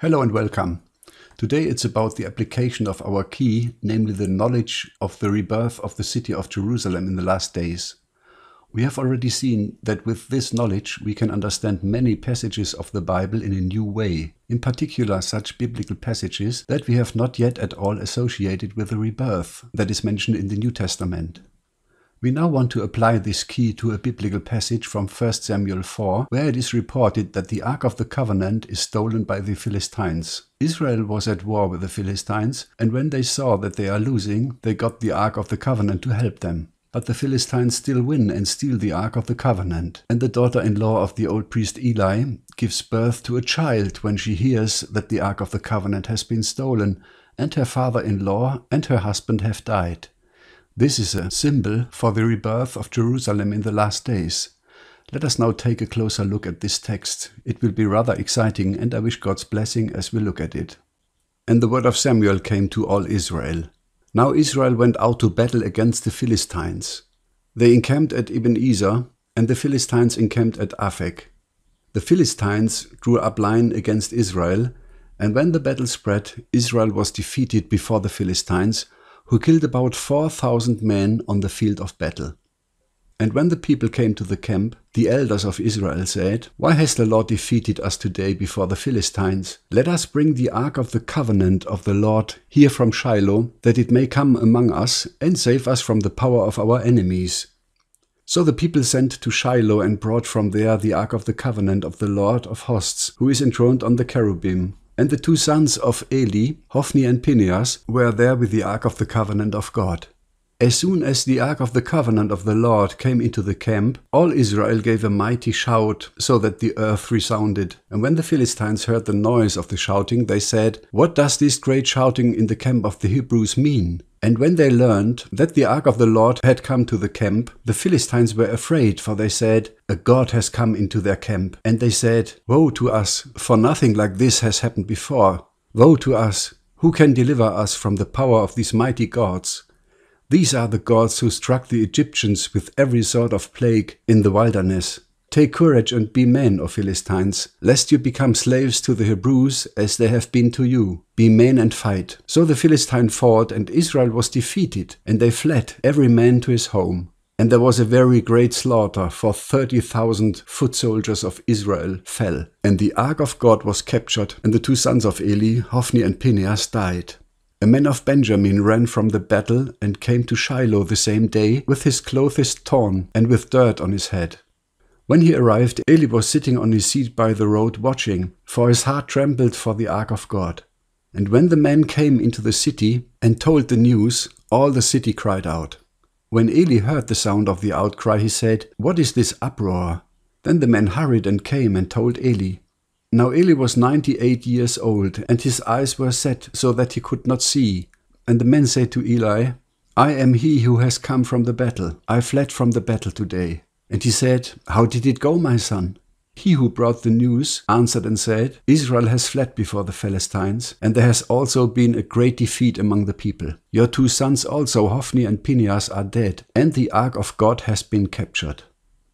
Hello and welcome. Today it's about the application of our key, namely the knowledge of the rebirth of the city of Jerusalem in the last days. We have already seen that with this knowledge we can understand many passages of the Bible in a new way, in particular such biblical passages that we have not yet at all associated with the rebirth that is mentioned in the New Testament. We now want to apply this key to a biblical passage from 1 Samuel 4, where it is reported that the Ark of the Covenant is stolen by the Philistines. Israel was at war with the Philistines, and when they saw that they are losing, they got the Ark of the Covenant to help them. But the Philistines still win and steal the Ark of the Covenant, and the daughter-in-law of the old priest Eli gives birth to a child when she hears that the Ark of the Covenant has been stolen, and her father-in-law and her husband have died. This is a symbol for the rebirth of Jerusalem in the last days. Let us now take a closer look at this text. It will be rather exciting, and I wish God's blessing as we look at it. And the word of Samuel came to all Israel. Now Israel went out to battle against the Philistines. They encamped at Ebenezer, and the Philistines encamped at Aphek. The Philistines drew up line against Israel, and when the battle spread, Israel was defeated before the Philistines, who killed about 4,000 men on the field of battle. And when the people came to the camp, the elders of Israel said, "Why has the Lord defeated us today before the Philistines? Let us bring the ark of the covenant of the Lord here from Shiloh, that it may come among us and save us from the power of our enemies." So the people sent to Shiloh and brought from there the ark of the covenant of the Lord of hosts, who is enthroned on the cherubim. And the two sons of Eli, Hophni and Phinehas, were there with the ark of the covenant of God. As soon as the ark of the covenant of the Lord came into the camp, all Israel gave a mighty shout, so that the earth resounded. And when the Philistines heard the noise of the shouting, they said, "What does this great shouting in the camp of the Hebrews mean?" And when they learned that the ark of the Lord had come to the camp, the Philistines were afraid, for they said, "A god has come into their camp." And they said, "Woe to us, for nothing like this has happened before. Woe to us, who can deliver us from the power of these mighty gods? These are the gods who struck the Egyptians with every sort of plague in the wilderness. Take courage and be men, O Philistines, lest you become slaves to the Hebrews as they have been to you. Be men and fight." So the Philistine fought, and Israel was defeated, and they fled, every man to his home. And there was a very great slaughter, for 30,000 foot soldiers of Israel fell. And the ark of God was captured, and the two sons of Eli, Hophni and Phinehas, died. A man of Benjamin ran from the battle and came to Shiloh the same day, with his clothes torn and with dirt on his head. When he arrived, Eli was sitting on his seat by the road watching, for his heart trembled for the ark of God. And when the man came into the city and told the news, all the city cried out. When Eli heard the sound of the outcry, he said, "What is this uproar?" Then the man hurried and came and told Eli. Now Eli was 98 years old, and his eyes were set so that he could not see. And the man said to Eli, "I am he who has come from the battle. I fled from the battle today." And he said, "How did it go, my son?" He who brought the news answered and said, "Israel has fled before the Philistines, and there has also been a great defeat among the people. Your two sons also, Hophni and Phinehas, are dead, and the ark of God has been captured."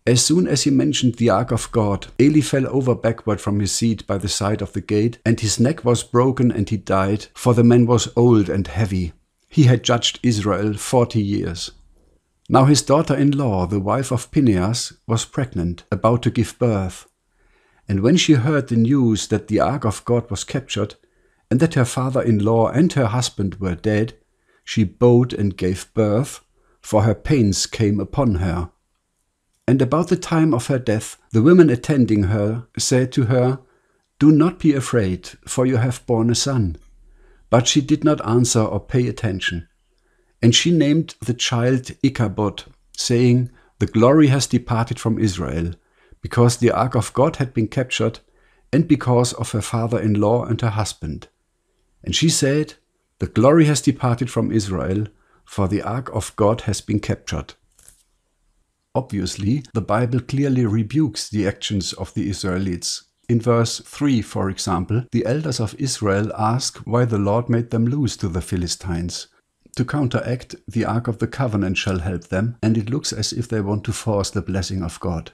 As soon as he mentioned the ark of God, Eli fell over backward from his seat by the side of the gate, and his neck was broken and he died, for the man was old and heavy. He had judged Israel 40 years. Now his daughter-in-law, the wife of Phinehas, was pregnant, about to give birth. And when she heard the news that the ark of God was captured, and that her father-in-law and her husband were dead, she bowed and gave birth, for her pains came upon her. And about the time of her death, the women attending her said to her, "Do not be afraid, for you have borne a son." But she did not answer or pay attention. And she named the child Ichabod, saying, "The glory has departed from Israel, because the ark of God had been captured, and because of her father-in-law and her husband." And she said, "The glory has departed from Israel, for the ark of God has been captured." Obviously, the Bible clearly rebukes the actions of the Israelites. In verse 3, for example, the elders of Israel ask why the Lord made them lose to the Philistines. To counteract, the Ark of the Covenant shall help them, and it looks as if they want to force the blessing of God.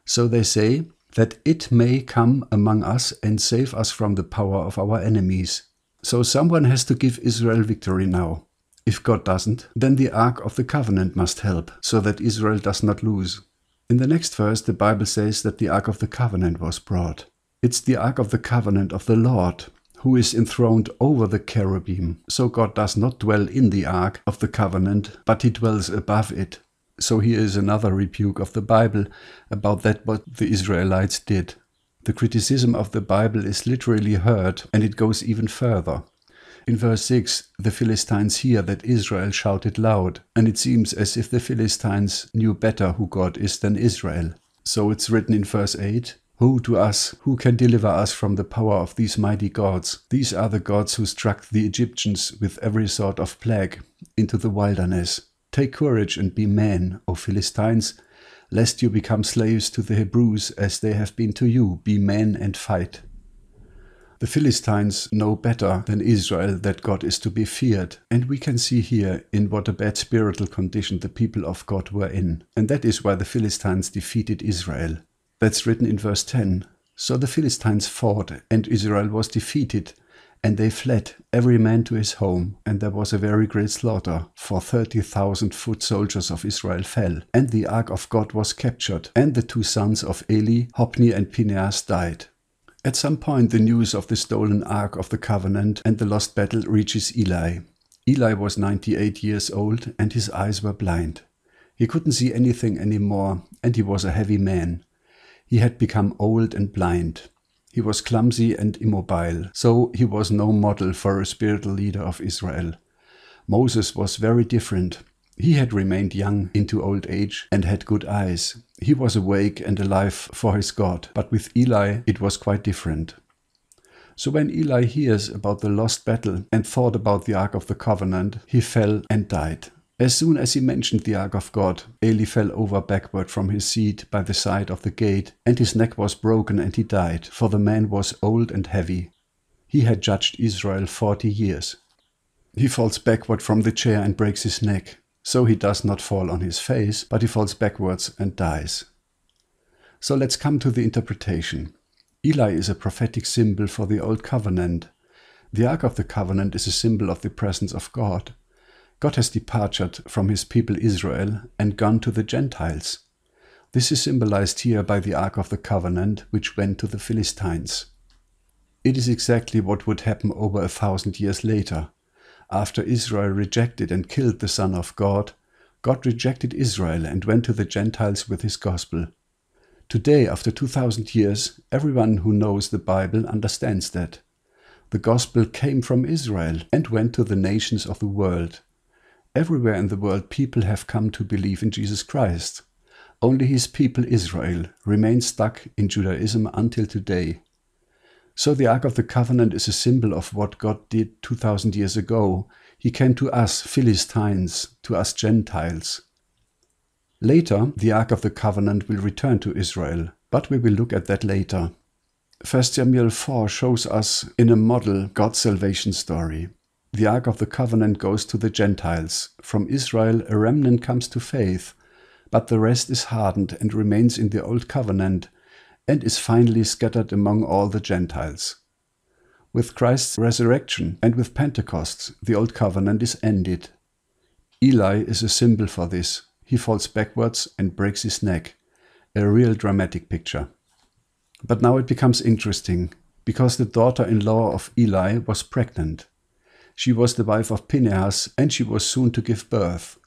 So they say, that it may come among us and save us from the power of our enemies. So someone has to give Israel victory now. If God doesn't, then the Ark of the Covenant must help, so that Israel does not lose. In the next verse, the Bible says that the Ark of the Covenant was brought. It's the Ark of the Covenant of the Lord, who is enthroned over the cherubim. So God does not dwell in the Ark of the Covenant, but he dwells above it. So here is another rebuke of the Bible about that what the Israelites did. The criticism of the Bible is literally heard, and it goes even further. In verse 6, the Philistines hear that Israel shouted loud, and it seems as if the Philistines knew better who God is than Israel. So it's written in verse 8, "Woe to us, who can deliver us from the power of these mighty gods? These are the gods who struck the Egyptians with every sort of plague into the wilderness. Take courage and be men, O Philistines, lest you become slaves to the Hebrews as they have been to you. Be men and fight." The Philistines know better than Israel that God is to be feared, and we can see here in what a bad spiritual condition the people of God were in. And that is why the Philistines defeated Israel. That's written in verse 10. So the Philistines fought, and Israel was defeated, and they fled, every man to his home, and there was a very great slaughter, for 30,000 foot soldiers of Israel fell, and the ark of God was captured, and the two sons of Eli, Hophni and Phinehas, died. At some point the news of the stolen ark of the covenant and the lost battle reaches Eli. Eli was 98 years old, and his eyes were blind. He couldn't see anything anymore, and he was a heavy man. He had become old and blind. He was clumsy and immobile, so he was no model for a spiritual leader of Israel. Moses was very different. He had remained young into old age and had good eyes. He was awake and alive for his God, but with Eli it was quite different. So when Eli hears about the lost battle and thought about the Ark of the Covenant, he fell and died. As soon as he mentioned the Ark of God, Eli fell over backward from his seat by the side of the gate, and his neck was broken and he died, for the man was old and heavy. He had judged Israel 40 years. He falls backward from the chair and breaks his neck. So he does not fall on his face, but he falls backwards and dies. So let's come to the interpretation. Eli is a prophetic symbol for the Old Covenant. The Ark of the Covenant is a symbol of the presence of God. God has departed from his people Israel and gone to the Gentiles. This is symbolized here by the Ark of the Covenant, which went to the Philistines. It is exactly what would happen over 1,000 years later. After Israel rejected and killed the Son of God, God rejected Israel and went to the Gentiles with his gospel. Today, after 2,000 years, everyone who knows the Bible understands that. The gospel came from Israel and went to the nations of the world. Everywhere in the world people have come to believe in Jesus Christ. Only his people Israel remains stuck in Judaism until today. So the Ark of the Covenant is a symbol of what God did 2,000 years ago. He came to us Philistines, to us Gentiles. Later, the Ark of the Covenant will return to Israel, but we will look at that later. 1 Samuel 4 shows us in a model God's salvation story. The Ark of the Covenant goes to the Gentiles. From Israel a remnant comes to faith, but the rest is hardened and remains in the Old Covenant, and is finally scattered among all the Gentiles. With Christ's resurrection and with Pentecost, the Old Covenant is ended. Eli is a symbol for this. He falls backwards and breaks his neck. A real dramatic picture. But now it becomes interesting, because the daughter-in-law of Eli was pregnant. She was the wife of Phinehas, and she was soon to give birth.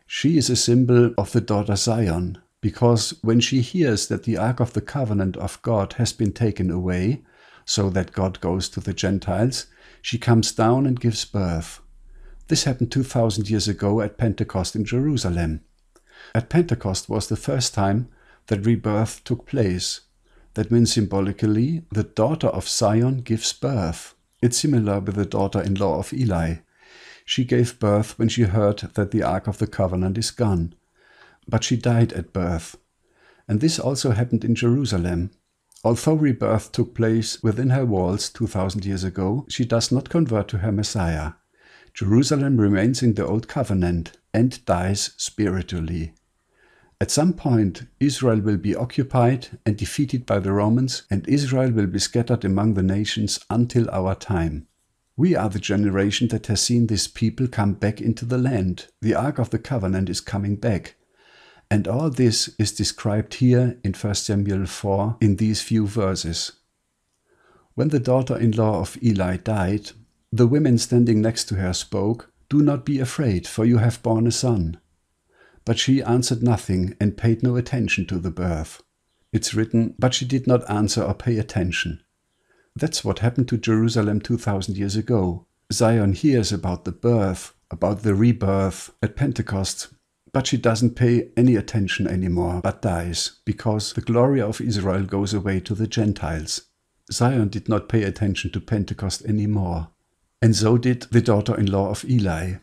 She is a symbol of the daughter Zion, because when she hears that the Ark of the Covenant of God has been taken away, so that God goes to the Gentiles, she comes down and gives birth. This happened 2,000 years ago at Pentecost in Jerusalem. At Pentecost was the first time that rebirth took place. That means symbolically, the daughter of Zion gives birth. It's similar with the daughter-in-law of Eli. She gave birth when she heard that the Ark of the Covenant is gone. But she died at birth. And this also happened in Jerusalem. Although rebirth took place within her walls 2,000 years ago, she does not convert to her Messiah. Jerusalem remains in the Old Covenant and dies spiritually. At some point, Israel will be occupied and defeated by the Romans, and Israel will be scattered among the nations until our time. We are the generation that has seen this people come back into the land. The Ark of the Covenant is coming back. And all this is described here in 1 Samuel 4 in these few verses. When the daughter-in-law of Eli died, the women standing next to her spoke, "Do not be afraid, for you have borne a son." But she answered nothing and paid no attention to the birth. It's written, "But she did not answer or pay attention." That's what happened to Jerusalem 2000 years ago. Zion hears about the birth, about the rebirth at Pentecost, but she doesn't pay any attention anymore, but dies, because the glory of Israel goes away to the Gentiles. Zion did not pay attention to Pentecost anymore. And so did the daughter-in-law of Eli.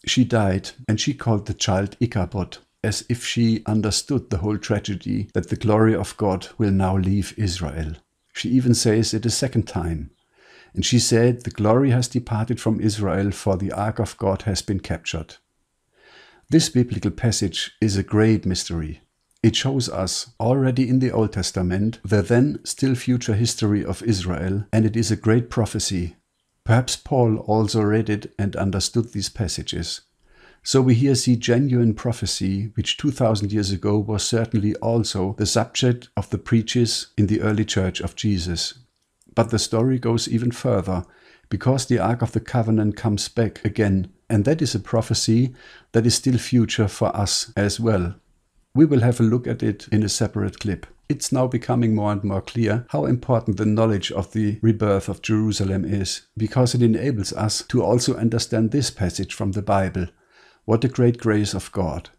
She died, and she called the child Ichabod, as if she understood the whole tragedy that the glory of God will now leave Israel. She even says it a second time. And she said, "The glory has departed from Israel, for the ark of God has been captured." This biblical passage is a great mystery. It shows us, already in the Old Testament, the then still future history of Israel, and it is a great prophecy. Perhaps Paul also read it and understood these passages. So we here see genuine prophecy, which 2000 years ago was certainly also the subject of the preachers in the early church of Jesus. But the story goes even further, because the Ark of the Covenant comes back again, and that is a prophecy that is still future for us as well. We will have a look at it in a separate clip. It's now becoming more and more clear how important the knowledge of the rebirth of Jerusalem is, because it enables us to also understand this passage from the Bible. What a great grace of God.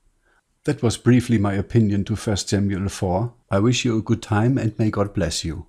That was briefly my opinion to 1 Samuel 4. I wish you a good time and may God bless you.